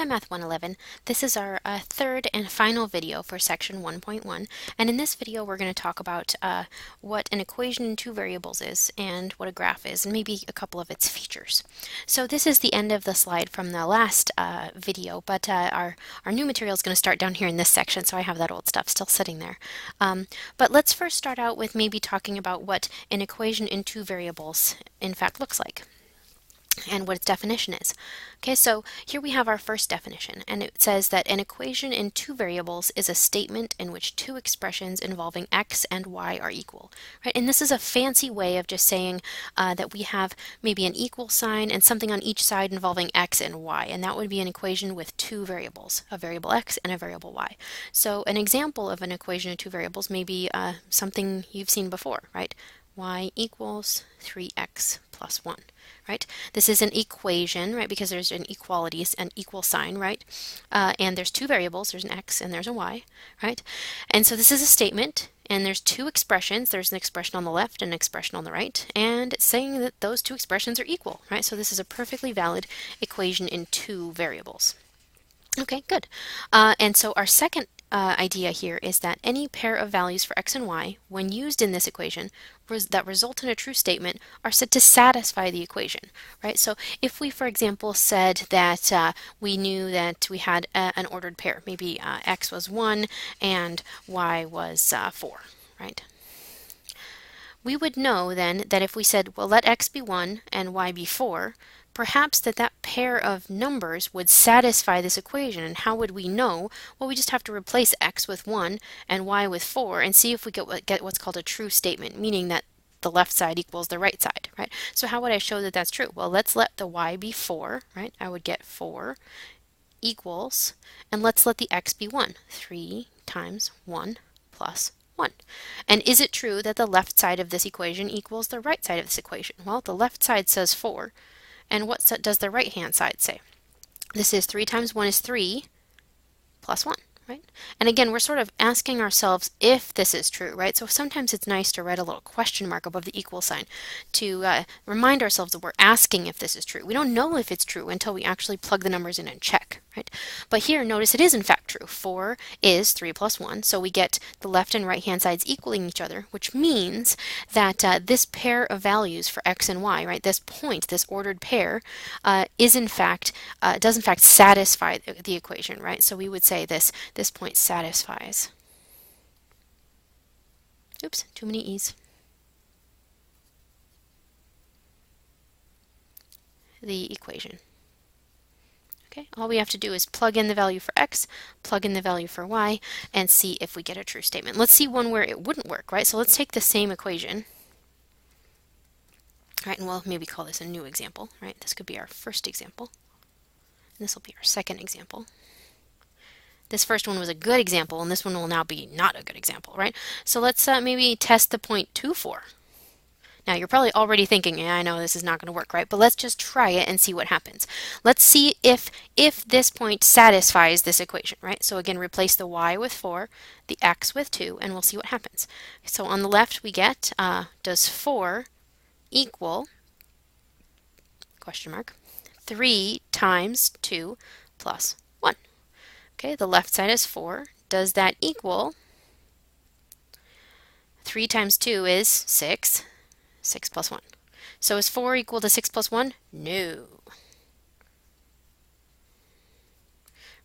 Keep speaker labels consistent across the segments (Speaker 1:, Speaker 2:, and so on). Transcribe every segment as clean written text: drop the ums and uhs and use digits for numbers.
Speaker 1: Hi Math 111. This is our third and final video for section 1.1, and in this video we're going to talk about what an equation in two variables is and what a graph is, and maybe a couple of its features. So this is the end of the slide from the last video, but our new material is going to start down here in this section, so I have that old stuff still sitting there. But let's first start out with maybe talking about what an equation in two variables in fact looks like, and what its definition is. Okay, so here we have our first definition, and it says that an equation in two variables is a statement in which two expressions involving x and y are equal, right? And this is a fancy way of just saying that we have maybe an equal sign and something on each side involving x and y, and that would be an equation with two variables, a variable x and a variable y. So an example of an equation in two variables may be something you've seen before, right? Y equals 3x plus 1, right? This is an equation, right, because there's an equality, an equal sign, right? And there's two variables, there's an x and there's a y, right? And so this is a statement, and there's two expressions. There's an expression on the left and an expression on the right, and it's saying that those two expressions are equal, right? So this is a perfectly valid equation in two variables. Okay, good. And so our second idea here is that any pair of values for x and y, when used in this equation, that result in a true statement are said to satisfy the equation, right? So if we, for example, said that we knew that we had an ordered pair, maybe x was 1 and y was 4, right? We would know then that if we said, well, let x be 1 and y be 4, perhaps that pair of numbers would satisfy this equation. And how would we know? Well, we just have to replace x with 1 and y with 4 and see if we get what's called a true statement, meaning that the left side equals the right side, right? So how would I show that that's true? Well, let's let the y be 4, right? I would get 4 equals, and let's let the x be 1. 3 times 1 plus 1. And is it true that the left side of this equation equals the right side of this equation? Well, the left side says 4. And what does the right-hand side say? This is 3 times 1 is 3 plus 1, right? And again, we're sort of asking ourselves if this is true, right? So sometimes it's nice to write a little question mark above the equal sign to remind ourselves that we're asking if this is true. We don't know if it's true until we actually plug the numbers in and check, right? But here, notice it is in fact true. 4 is 3 plus 1, so we get the left and right hand sides equaling each other, which means that this pair of values for x and y, right, this point, this ordered pair, does in fact satisfy the equation, right? So we would say this point satisfies. Oops, too many e's. The equation. Okay, all we have to do is plug in the value for x, plug in the value for y, and see if we get a true statement. Let's see one where it wouldn't work, right? So let's take the same equation, right, and we'll maybe call this a new example, right? This could be our first example, and this will be our second example. This first one was a good example, and this one will now be not a good example, right? So let's maybe test the point 2, 4. Now, you're probably already thinking, yeah, I know this is not going to work, right? But let's just try it and see what happens. Let's see if this point satisfies this equation, right? So again, replace the y with 4, the x with 2, and we'll see what happens. So on the left, we get, does 4 equal, question mark, 3 times 2 plus 1? Okay, the left side is 4. Does that equal 3 times 2 is 6, 6 plus 1. So is 4 equal to 6 plus 1? No.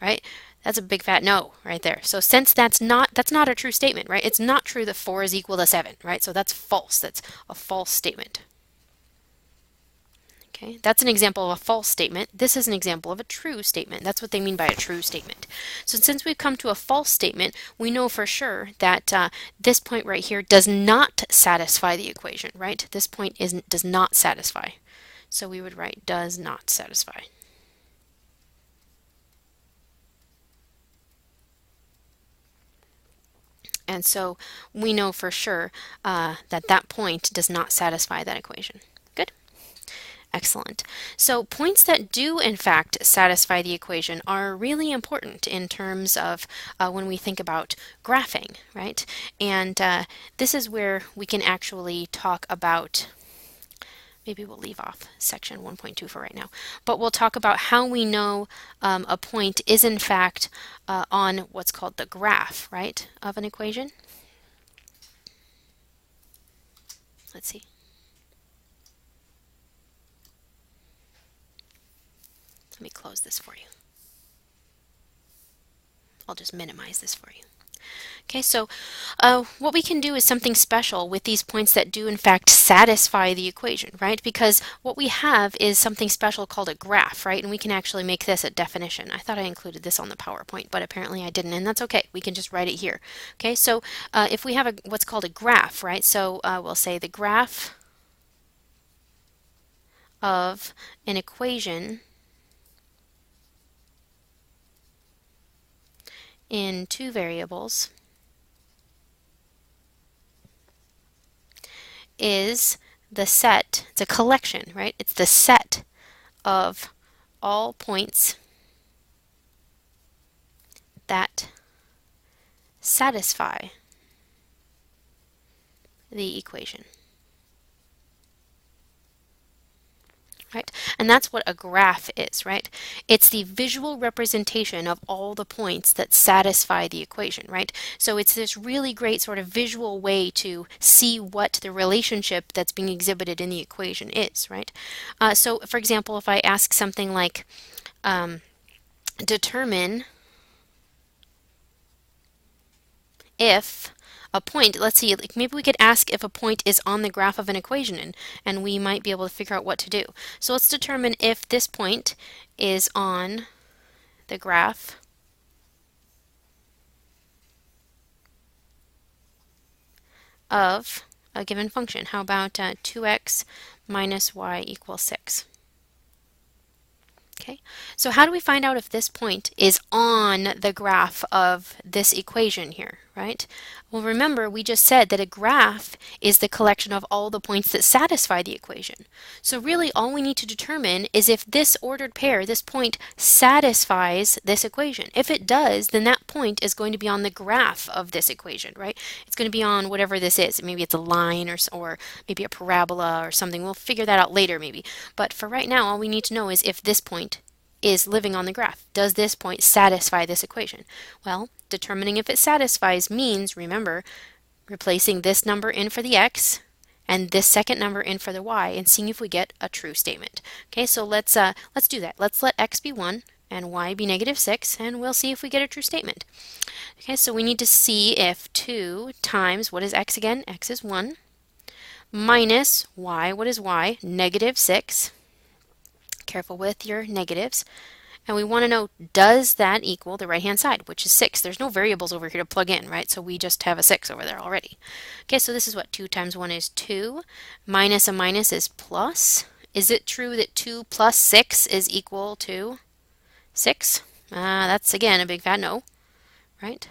Speaker 1: Right? That's a big fat no right there. So since that's not a true statement, right? It's not true that 4 is equal to 7, right? So that's false. That's a false statement. Okay, that's an example of a false statement. This is an example of a true statement. That's what they mean by a true statement. So since we've come to a false statement, we know for sure that this point right here does not satisfy the equation, right? This point does not satisfy. So we would write does not satisfy. And so we know for sure that point does not satisfy that equation. Good? Excellent. So points that do in fact satisfy the equation are really important in terms of when we think about graphing, right? And this is where we can actually talk about maybe we'll leave off section 1.2 for right now. But we'll talk about how we know a point is in fact on what's called the graph, right, of an equation. Let's see. Let me close this for you. I'll just minimize this for you. Okay, so what we can do is something special with these points that do in fact satisfy the equation, right? Because what we have is something special called a graph, right? And we can actually make this a definition. I thought I included this on the PowerPoint, but apparently I didn't, and that's okay. We can just write it here. Okay, so if we have what's called a graph, right? So we'll say the graph of an equation in two variables is the set, it's a collection, right? It's the set of all points that satisfy the equation. Right? And that's what a graph is, right? It's the visual representation of all the points that satisfy the equation, right? So it's this really great sort of visual way to see what the relationship that's being exhibited in the equation is, right? So for example, if I ask something like determine if a point, let's see, like maybe we could ask if a point is on the graph of an equation, and we might be able to figure out what to do. So let's determine if this point is on the graph of a given function. How about 2x minus y equals 6? Okay, so how do we find out if this point is on the graph of this equation here, right? Well, remember, we just said that a graph is the collection of all the points that satisfy the equation. So really, all we need to determine is if this ordered pair, this point, satisfies this equation. If it does, then that point is going to be on the graph of this equation, right? It's going to be on whatever this is. Maybe it's a line or maybe a parabola or something. We'll figure that out later maybe. But for right now, all we need to know is if this point is living on the graph. Does this point satisfy this equation? Well, determining if it satisfies means, remember, replacing this number in for the x and this second number in for the y and seeing if we get a true statement. Okay, so let's do that. Let's let x be 1 and y be -6, and we'll see if we get a true statement. Okay, so we need to see if 2 times, what is x again? X is 1, minus y, what is y? -6. Careful with your negatives. And we want to know, does that equal the right-hand side, which is 6? There's no variables over here to plug in, right? So we just have a 6 over there already. Okay, so this is what 2 times 1 is 2. Minus a minus is plus. Is it true that 2 plus 6 is equal to 6? That's, again, a big fat no, right?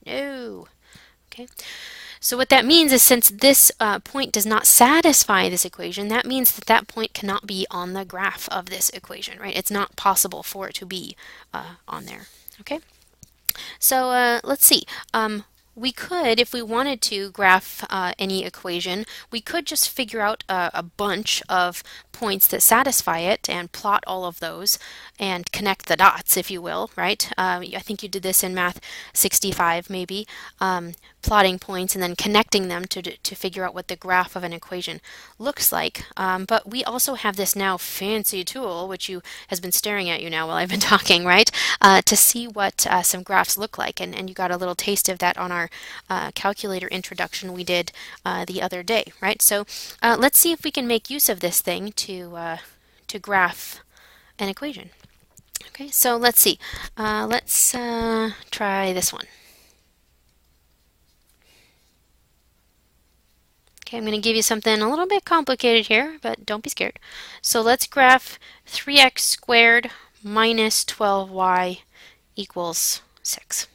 Speaker 1: No. Okay. So what that means is since this point does not satisfy this equation, that means that that point cannot be on the graph of this equation, right? It's not possible for it to be on there, okay? So let's see. We could, if we wanted to graph any equation, we could just figure out a bunch of points that satisfy it and plot all of those and connect the dots, if you will, right? I think you did this in Math 65 maybe, plotting points and then connecting them to figure out what the graph of an equation looks like. But we also have this now fancy tool, which has been staring at you now while I've been talking, right? To see what some graphs look like. And you got a little taste of that on our calculator introduction we did the other day, right? So let's see if we can make use of this thing to graph an equation. Okay, so let's see. Let's try this one. Okay, I'm going to give you something a little bit complicated here, but don't be scared. So let's graph 3x squared minus 12y equals 6.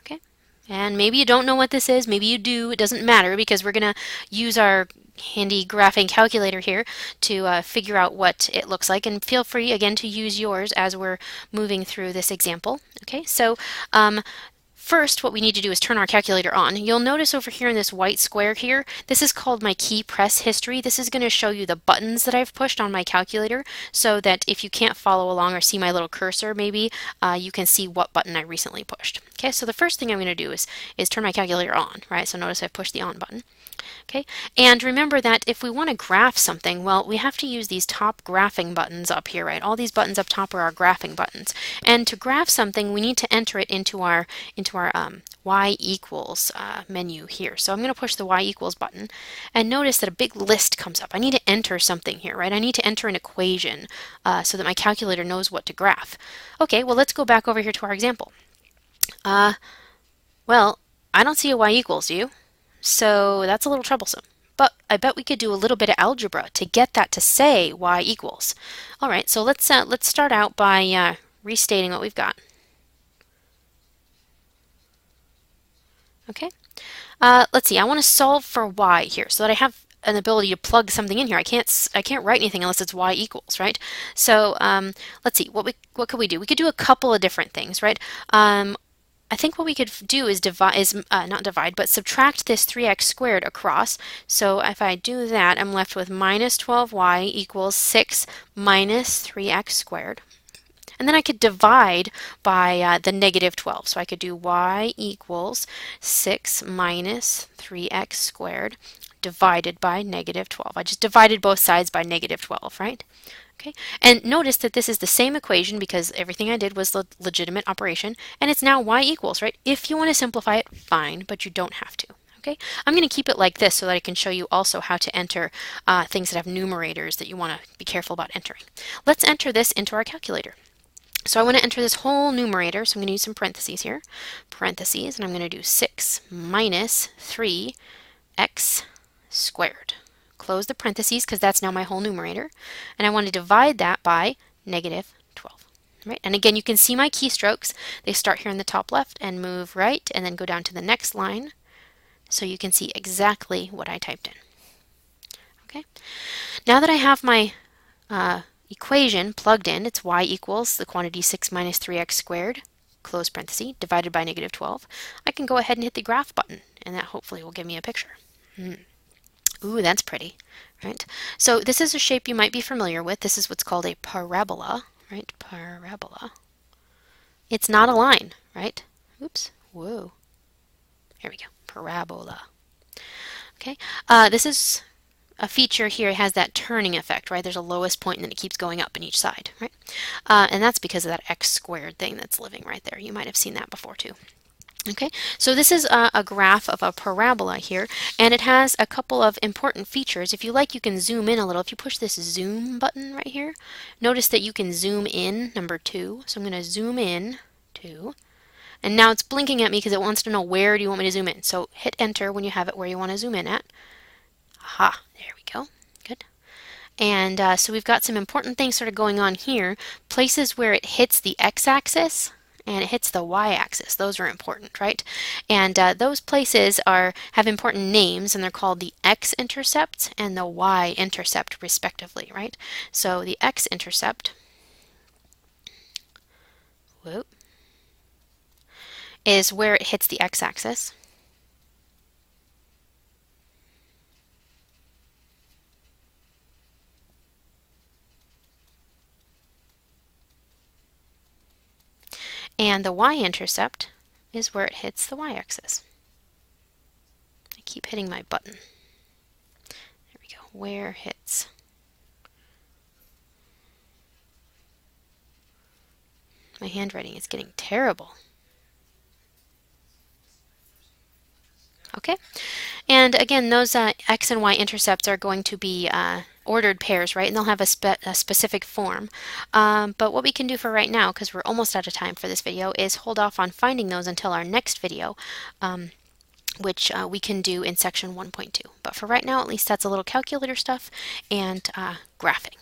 Speaker 1: Okay, and maybe you don't know what this is, maybe you do, it doesn't matter because we're going to use our handy graphing calculator here to figure out what it looks like, and feel free again to use yours as we're moving through this example. Okay, so first, what we need to do is turn our calculator on. You'll notice over here in this white square here, this is called my key press history. This is going to show you the buttons that I've pushed on my calculator so that if you can't follow along or see my little cursor maybe, you can see what button I recently pushed. Okay, so the first thing I'm going to do is turn my calculator on, right? So notice I've pushed the on button. Okay, and remember that if we want to graph something, well, we have to use these top graphing buttons up here, right? All these buttons up top are our graphing buttons. And to graph something, we need to enter it into our y equals menu here. So I'm going to push the y equals button, and notice that a big list comes up. I need to enter something here, right? I need to enter an equation so that my calculator knows what to graph. Okay, well, let's go back over here to our example. Well, I don't see a y equals, do you? So that's a little troublesome. But I bet we could do a little bit of algebra to get that to say y equals. All right, so let's start out by restating what we've got. Okay, let's see. I want to solve for y here so that I have an ability to plug something in here. I can't write anything unless it's y equals, right? So let's see. What could we do? We could do a couple of different things, right? I think what we could do is not divide, but subtract this 3x squared across. So if I do that, I'm left with minus 12y equals 6 minus 3x squared. And then I could divide by the negative 12. So I could do y equals 6 minus 3x squared divided by negative 12. I just divided both sides by negative 12, right? Okay, and notice that this is the same equation because everything I did was the legitimate operation, and it's now y equals, right? If you want to simplify it, fine, but you don't have to. Okay, I'm going to keep it like this so that I can show you also how to enter things that have numerators that you want to be careful about entering. Let's enter this into our calculator. So I want to enter this whole numerator, so I'm going to use some parentheses here. Parentheses, and I'm going to do 6 minus 3x squared. Close the parentheses because that's now my whole numerator. And I want to divide that by negative 12. Right? And again, you can see my keystrokes. They start here in the top left and move right and then go down to the next line so you can see exactly what I typed in. Okay. Now that I have my equation plugged in, it's y equals the quantity 6 minus 3x squared, close parenthesis, divided by negative 12, I can go ahead and hit the graph button, and that hopefully will give me a picture. Ooh, that's pretty, right? So this is a shape you might be familiar with. This is what's called a parabola, right? Parabola. It's not a line, right? Oops, whoa. Here we go, parabola. Okay, this is a feature here. It has that turning effect, right? There's a lowest point and then it keeps going up in each side, right? And that's because of that x squared thing that's living right there. You might have seen that before too. Okay, so this is a graph of a parabola here, and it has a couple of important features. If you like, you can zoom in a little. If you push this zoom button right here, notice that you can zoom in, number 2. So I'm going to zoom in 2. And now it's blinking at me because it wants to know where do you want me to zoom in. So hit enter when you have it where you want to zoom in at. Aha, there we go. Good. And so we've got some important things sort of going on here. Places where it hits the x-axis and it hits the y-axis. Those are important, right? And those places have important names, and they're called the x-intercept and the y-intercept, respectively, right? So the x-intercept is where it hits the x-axis. And the y-intercept is where it hits the y-axis. I keep hitting my button. There we go. Where hits. My handwriting is getting terrible. Okay, and again, those x and y intercepts are going to be ordered pairs, right? And they'll have a specific form. But what we can do for right now, because we're almost out of time for this video, is hold off on finding those until our next video, which we can do in section 1.2. But for right now, at least that's a little calculator stuff and graphing.